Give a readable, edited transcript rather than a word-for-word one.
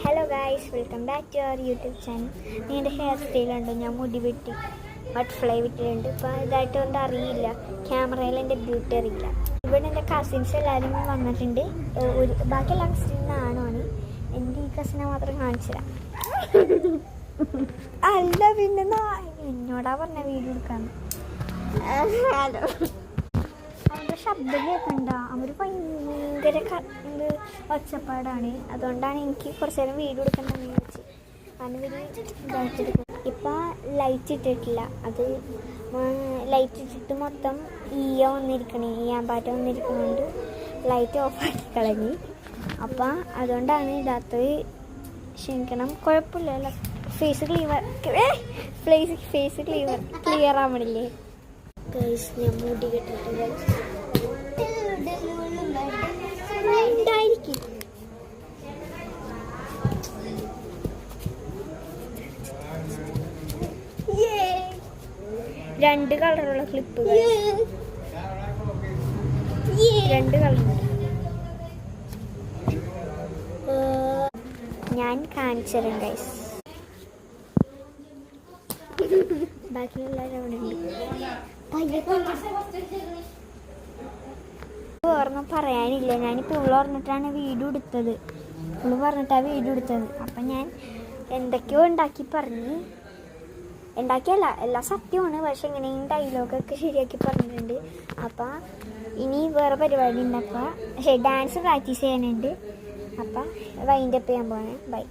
Hello guys, welcome back to our YouTube channel. നിങ്ങളുടെ hair സ്റ്റൈലുണ്ട്. ഞാൻ മുടി വെട്ടി ബട്ടർഫ്ലൈ വിട്ടിട്ടുണ്ട്. ഇപ്പോൾ ഇതായിട്ട് കൊണ്ട് അറിയില്ല, ക്യാമറയിൽ എൻ്റെ ബ്യൂട്ടി അറിയില്ല. ഇവിടെ എൻ്റെ കസിൻസ് എല്ലാവരും വന്നിട്ടുണ്ട്. ബാക്കി എല്ലാ കസിനും ആണോണ്. എൻ്റെ ഈ കസിനെ മാത്രം കാണിച്ചില്ല. അല്ല പിന്നെ എന്നോടാ പറഞ്ഞ വീഡിയോ എടുക്കാന്ന്. ഹലോ, അവരുടെ ശബ്ദം കേൾക്കണ്ട. അവർ ഭയങ്കര ഒച്ചപ്പാടാണ്. അതുകൊണ്ടാണ് എനിക്ക് കുറച്ച് നേരം വീഡിയോ എടുക്കണ്ടെന്ന് വിചാരിച്ചു. കാരണം ഇവർ ഇതായിട്ടെടുക്കും. ഇപ്പം ലൈറ്റ് ഇട്ടിട്ടില്ല. അത് ലൈറ്റ് ഇട്ടിട്ട് മൊത്തം ഈയാമ്പാറ്റ വന്നിരിക്കുന്നതുകൊണ്ട് ലൈറ്റ് ഓഫാക്കി കളഞ്ഞു. അപ്പം അതുകൊണ്ടാണ് ഇടാത്തത്. ക്ഷമിക്കണം, കുഴപ്പമില്ല. ഫേസ് ക്ലിയർ ആവണില്ലേ ഗൈസ്? ഞാൻ മുടി കെട്ടിട്ട് ഉണ്ടായിരിക്കും. രണ്ട് കളറുള്ള ക്ലിപ്പുകൾ, രണ്ട് കളറുണ്ട്. ഞാൻ കാണിച്ചുതരാം ഗൈസ്. ബാക്കിയെല്ലാവരും അവിടെ ഉണ്ട്. ഓർമ്മ പറയാനില്ല. ഞാനിപ്പോൾ ഉള്ള ഓർന്നിട്ടാണ് വീഡിയോ എടുത്തത്. ഉള്ളു പറഞ്ഞിട്ടാണ് വീഡിയോ എടുത്തത്. അപ്പം ഞാൻ എന്തൊക്കെയോ ഉണ്ടാക്കിയല്ല, എല്ലാം സത്യമാണ്. പക്ഷെ എങ്ങനെയും ഡയലോഗൊക്കെ ശരിയാക്കി പറഞ്ഞിട്ടുണ്ട്. അപ്പം ഇനി വേറെ പരിപാടി ഉണ്ടാക്കുക. പക്ഷേ ഡാൻസ് പ്രാക്ടീസ് ചെയ്യാനുണ്ട്. അപ്പം വൈൻഡപ്പ് ചെയ്യാൻ പോകണേ. ബൈ.